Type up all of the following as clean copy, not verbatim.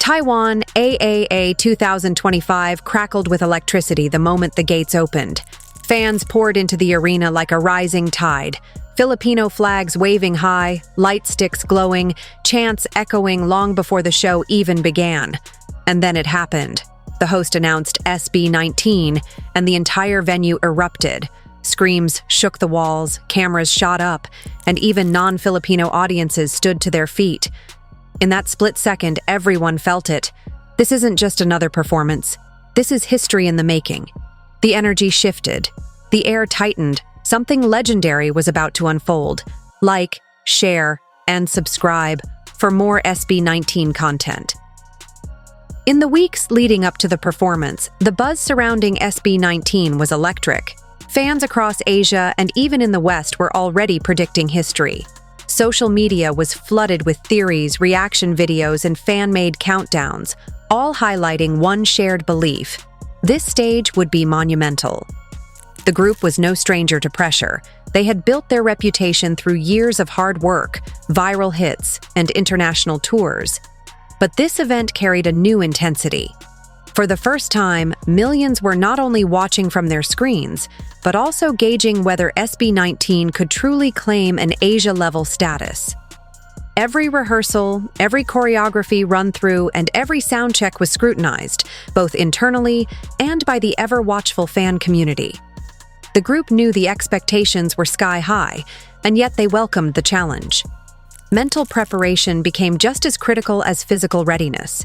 Taiwan AAA 2025 crackled with electricity the moment the gates opened. Fans poured into the arena like a rising tide, Filipino flags waving high, lightsticks glowing, chants echoing long before the show even began. And then it happened. The host announced SB19, and the entire venue erupted. Screams shook the walls, cameras shot up, and even non-Filipino audiences stood to their feet. In that split second, everyone felt it. This isn't just another performance. This is history in the making. The energy shifted. The air tightened. Something legendary was about to unfold. Like, share, and subscribe for more SB19 content. In the weeks leading up to the performance, the buzz surrounding SB19 was electric. Fans across Asia and even in the West were already predicting history. Social media was flooded with theories, reaction videos, and fan-made countdowns, all highlighting one shared belief: this stage would be monumental. The group was no stranger to pressure. They had built their reputation through years of hard work, viral hits, and international tours. But this event carried a new intensity. For the first time, millions were not only watching from their screens, but also gauging whether SB19 could truly claim an Asia-level status. Every rehearsal, every choreography run-through, and every sound check was scrutinized, both internally and by the ever-watchful fan community. The group knew the expectations were sky-high, and yet they welcomed the challenge. Mental preparation became just as critical as physical readiness.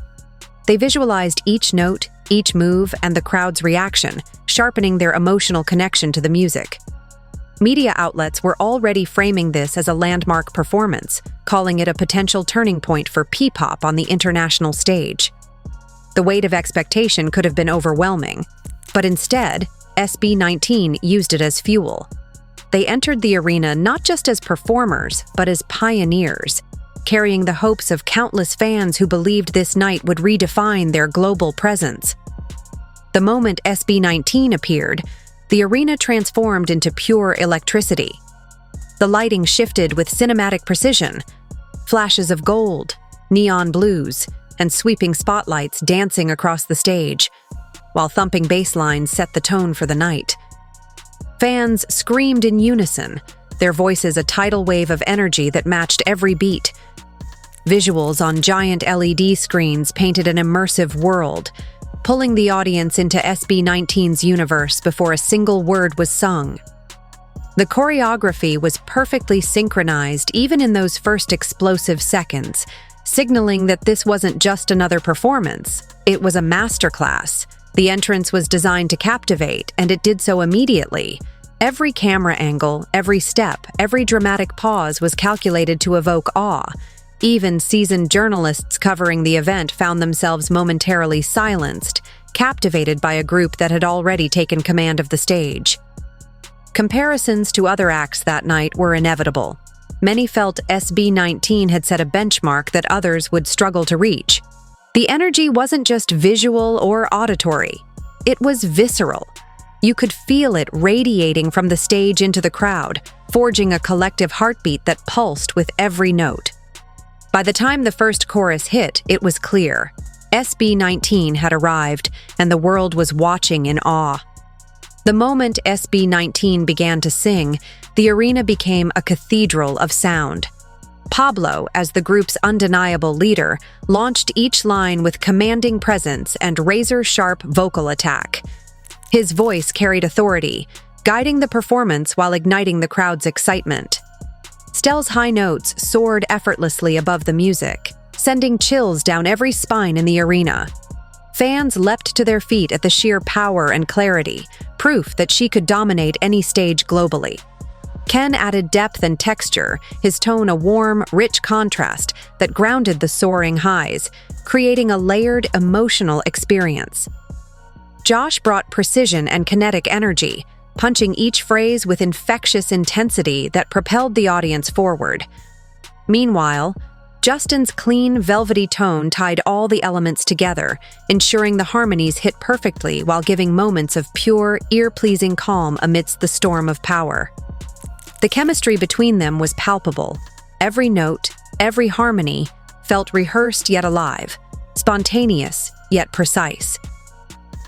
They visualized each note, each move, and the crowd's reaction, sharpening their emotional connection to the music. Media outlets were already framing this as a landmark performance, calling it a potential turning point for P-pop on the international stage. The weight of expectation could have been overwhelming, but instead, SB19 used it as fuel. They entered the arena not just as performers, but as pioneers, carrying the hopes of countless fans who believed this night would redefine their global presence. The moment SB19 appeared, the arena transformed into pure electricity. The lighting shifted with cinematic precision, flashes of gold, neon blues, and sweeping spotlights dancing across the stage, while thumping bass lines set the tone for the night. Fans screamed in unison, their voices a tidal wave of energy that matched every beat. Visuals on giant LED screens painted an immersive world, pulling the audience into SB19's universe before a single word was sung. The choreography was perfectly synchronized even in those first explosive seconds, signaling that this wasn't just another performance, it was a masterclass. The entrance was designed to captivate, and it did so immediately. Every camera angle, every step, every dramatic pause was calculated to evoke awe. Even seasoned journalists covering the event found themselves momentarily silenced, captivated by a group that had already taken command of the stage. Comparisons to other acts that night were inevitable. Many felt SB19 had set a benchmark that others would struggle to reach. The energy wasn't just visual or auditory. It was visceral. You could feel it radiating from the stage into the crowd, forging a collective heartbeat that pulsed with every note. By the time the first chorus hit, it was clear. SB19 had arrived, and the world was watching in awe. The moment SB19 began to sing, the arena became a cathedral of sound. Pablo, as the group's undeniable leader, launched each line with commanding presence and razor-sharp vocal attack. His voice carried authority, guiding the performance while igniting the crowd's excitement. Stell's high notes soared effortlessly above the music, sending chills down every spine in the arena. Fans leapt to their feet at the sheer power and clarity, proof that she could dominate any stage globally. Ken added depth and texture, his tone a warm, rich contrast that grounded the soaring highs, creating a layered, emotional experience. Josh brought precision and kinetic energy, punching each phrase with infectious intensity that propelled the audience forward. Meanwhile, Justin's clean, velvety tone tied all the elements together, ensuring the harmonies hit perfectly while giving moments of pure, ear-pleasing calm amidst the storm of power. The chemistry between them was palpable. Every note, every harmony, felt rehearsed yet alive, spontaneous yet precise.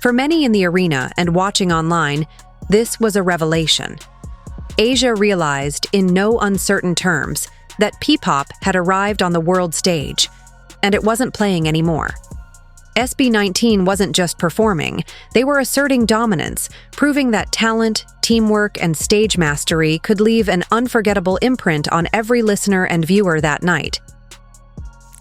For many in the arena and watching online, this was a revelation. Asia realized, in no uncertain terms, that P-pop had arrived on the world stage, and it wasn't playing anymore. SB19 wasn't just performing, they were asserting dominance, proving that talent, teamwork, and stage mastery could leave an unforgettable imprint on every listener and viewer that night.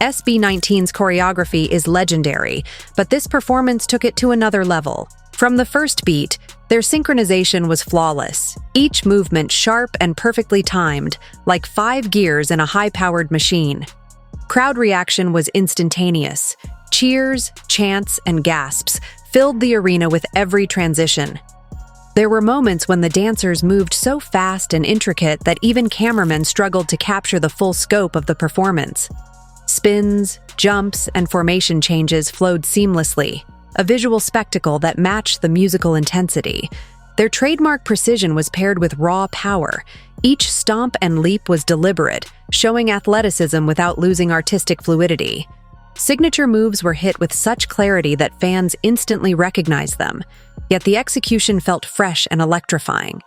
SB19's choreography is legendary, but this performance took it to another level. From the first beat, their synchronization was flawless, each movement sharp and perfectly timed, like 5 gears in a high-powered machine. Crowd reaction was instantaneous. Cheers, chants, and gasps filled the arena with every transition. There were moments when the dancers moved so fast and intricate that even cameramen struggled to capture the full scope of the performance. Spins, jumps, and formation changes flowed seamlessly, a visual spectacle that matched the musical intensity. Their trademark precision was paired with raw power. Each stomp and leap was deliberate, showing athleticism without losing artistic fluidity. Signature moves were hit with such clarity that fans instantly recognized them, yet the execution felt fresh and electrifying.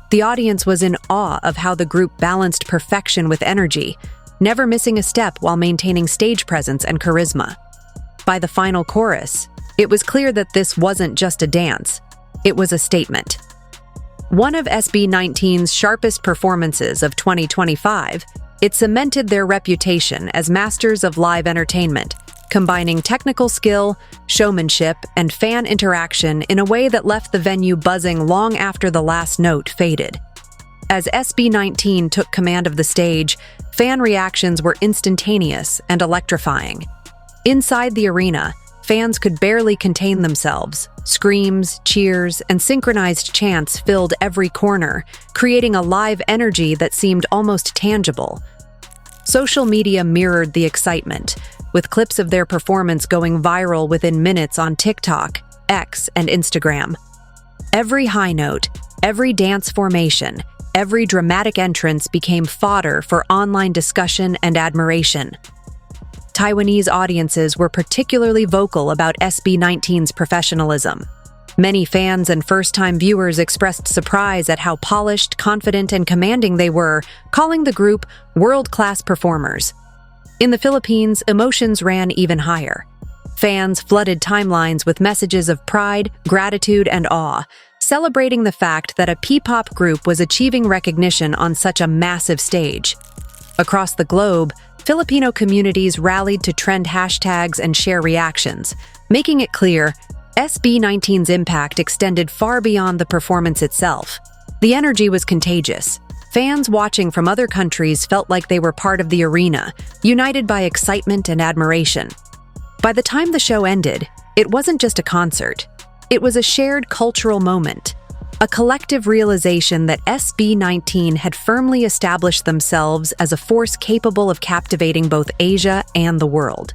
The audience was in awe of how the group balanced perfection with energy, never missing a step while maintaining stage presence and charisma. By the final chorus, it was clear that this wasn't just a dance, it was a statement. One of SB19's sharpest performances of 2025, it cemented their reputation as masters of live entertainment, combining technical skill, showmanship, and fan interaction in a way that left the venue buzzing long after the last note faded. As SB19 took command of the stage, fan reactions were instantaneous and electrifying. Inside the arena, fans could barely contain themselves. Screams, cheers, and synchronized chants filled every corner, creating a live energy that seemed almost tangible. Social media mirrored the excitement, with clips of their performance going viral within minutes on TikTok, X, and Instagram. Every high note, every dance formation, every dramatic entrance became fodder for online discussion and admiration. Taiwanese audiences were particularly vocal about SB19's professionalism. Many fans and first-time viewers expressed surprise at how polished, confident, and commanding they were, calling the group world-class performers. In the Philippines, emotions ran even higher. Fans flooded timelines with messages of pride, gratitude, and awe, celebrating the fact that a P-pop group was achieving recognition on such a massive stage. Across the globe, Filipino communities rallied to trend hashtags and share reactions, making it clear SB19's impact extended far beyond the performance itself. The energy was contagious. Fans watching from other countries felt like they were part of the arena, united by excitement and admiration. By the time the show ended, it wasn't just a concert. It was a shared cultural moment, a collective realization that SB19 had firmly established themselves as a force capable of captivating both Asia and the world.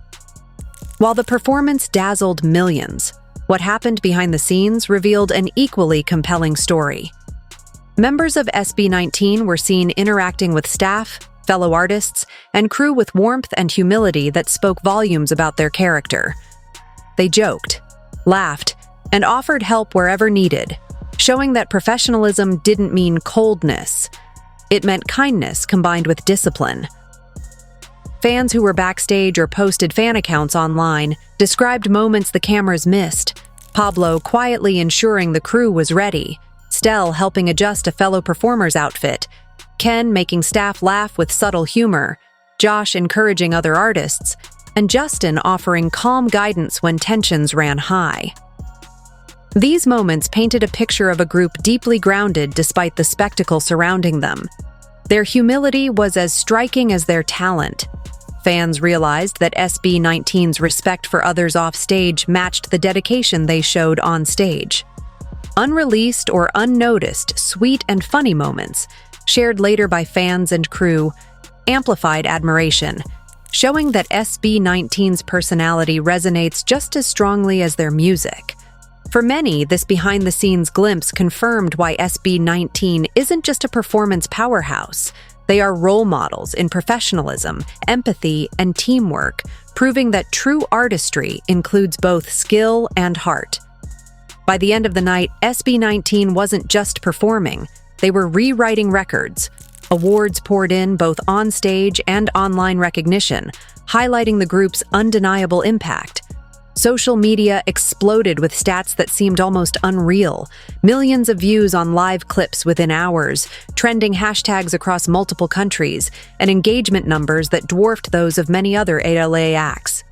While the performance dazzled millions, what happened behind the scenes revealed an equally compelling story. Members of SB19 were seen interacting with staff, fellow artists, and crew with warmth and humility that spoke volumes about their character. They joked, laughed, and offered help wherever needed, showing that professionalism didn't mean coldness. It meant kindness combined with discipline. Fans who were backstage or posted fan accounts online described moments the cameras missed, Pablo quietly ensuring the crew was ready, Stell helping adjust a fellow performer's outfit, Ken making staff laugh with subtle humor, Josh encouraging other artists, and Justin offering calm guidance when tensions ran high. These moments painted a picture of a group deeply grounded despite the spectacle surrounding them. Their humility was as striking as their talent. Fans realized that SB19's respect for others off stage matched the dedication they showed on stage. Unreleased or unnoticed, sweet and funny moments, shared later by fans and crew, amplified admiration, showing that SB19's personality resonates just as strongly as their music. For many, this behind-the-scenes glimpse confirmed why SB19 isn't just a performance powerhouse. They are role models in professionalism, empathy, and teamwork, proving that true artistry includes both skill and heart. By the end of the night, SB19 wasn't just performing, they were rewriting records. Awards poured in both on stage and online recognition, highlighting the group's undeniable impact. Social media exploded with stats that seemed almost unreal. Millions of views on live clips within hours, trending hashtags across multiple countries, and engagement numbers that dwarfed those of many other AAA acts.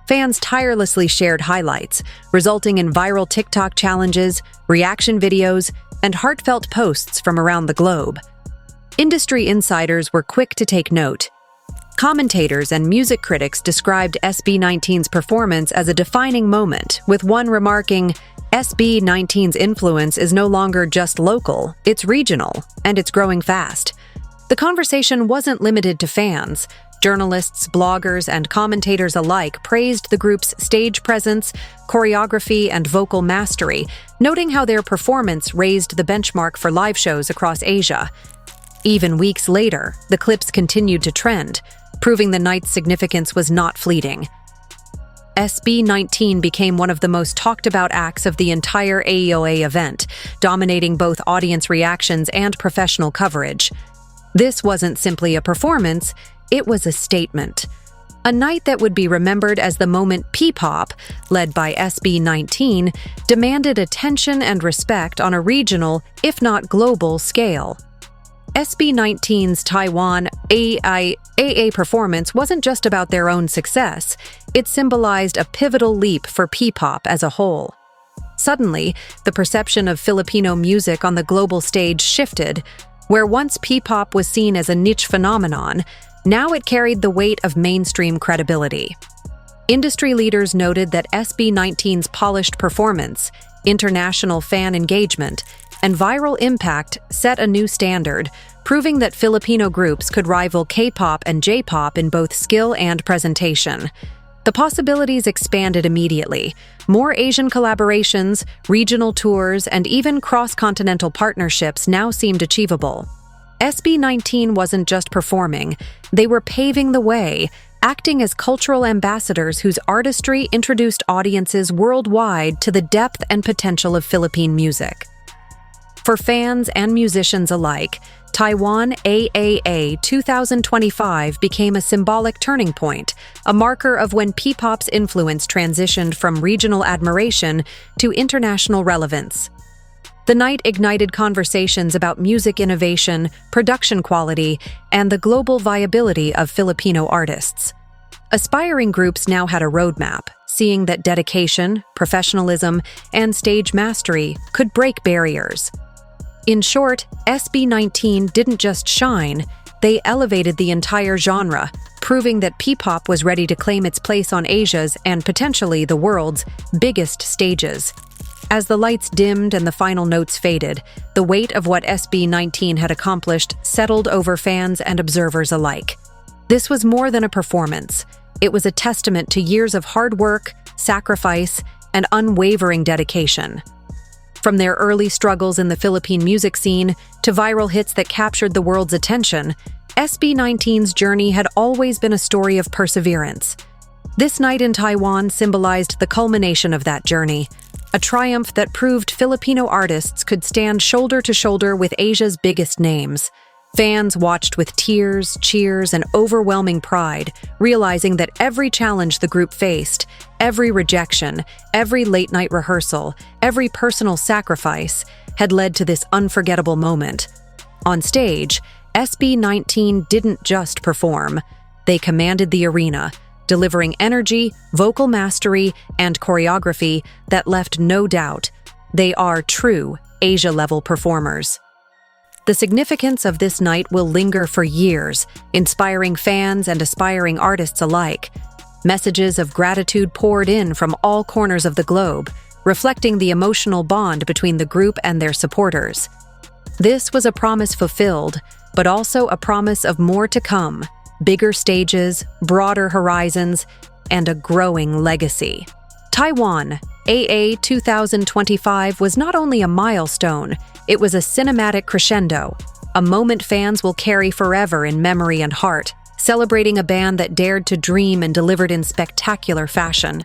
Fans tirelessly shared highlights, resulting in viral TikTok challenges, reaction videos, and heartfelt posts from around the globe. Industry insiders were quick to take note. Commentators and music critics described SB19's performance as a defining moment, with one remarking, "SB19's influence is no longer just local, it's regional, and it's growing fast." The conversation wasn't limited to fans. Journalists, bloggers, and commentators alike praised the group's stage presence, choreography, and vocal mastery, noting how their performance raised the benchmark for live shows across Asia. Even weeks later, the clips continued to trend, proving the night's significance was not fleeting. SB19 became one of the most talked-about acts of the entire AAA event, dominating both audience reactions and professional coverage. This wasn't simply a performance, it was a statement. A night that would be remembered as the moment P-pop, led by SB19, demanded attention and respect on a regional, if not global, scale. SB19's Taiwan AAA performance wasn't just about their own success, it symbolized a pivotal leap for P-pop as a whole. Suddenly, the perception of Filipino music on the global stage shifted. Where once P-pop was seen as a niche phenomenon, now it carried the weight of mainstream credibility. Industry leaders noted that SB19's polished performance, international fan engagement, and viral impact set a new standard, proving that Filipino groups could rival K-pop and J-pop in both skill and presentation. The possibilities expanded immediately. More Asian collaborations, regional tours, and even cross-continental partnerships now seemed achievable. SB19 wasn't just performing, they were paving the way, acting as cultural ambassadors whose artistry introduced audiences worldwide to the depth and potential of Philippine music. For fans and musicians alike, Taiwan AAA 2025 became a symbolic turning point, a marker of when P-pop's influence transitioned from regional admiration to international relevance. The night ignited conversations about music innovation, production quality, and the global viability of Filipino artists. Aspiring groups now had a roadmap, seeing that dedication, professionalism, and stage mastery could break barriers. In short, SB19 didn't just shine, they elevated the entire genre, proving that P-pop was ready to claim its place on Asia's and potentially the world's biggest stages. As the lights dimmed and the final notes faded, the weight of what SB19 had accomplished settled over fans and observers alike. This was more than a performance. It was a testament to years of hard work, sacrifice, and unwavering dedication. From their early struggles in the Philippine music scene to viral hits that captured the world's attention, SB19's journey had always been a story of perseverance. This night in Taiwan symbolized the culmination of that journey, a triumph that proved Filipino artists could stand shoulder to shoulder with Asia's biggest names. Fans watched with tears, cheers, and overwhelming pride, realizing that every challenge the group faced, every rejection, every late-night rehearsal, every personal sacrifice had led to this unforgettable moment. On stage, SB19 didn't just perform. They commanded the arena, delivering energy, vocal mastery, and choreography that left no doubt. They are true Asia-level performers. The significance of this night will linger for years, inspiring fans and aspiring artists alike. Messages of gratitude poured in from all corners of the globe, reflecting the emotional bond between the group and their supporters. This was a promise fulfilled, but also a promise of more to come, bigger stages, broader horizons, and a growing legacy. Taiwan AAA 2025 was not only a milestone, it was a cinematic crescendo, a moment fans will carry forever in memory and heart, celebrating a band that dared to dream and delivered in spectacular fashion.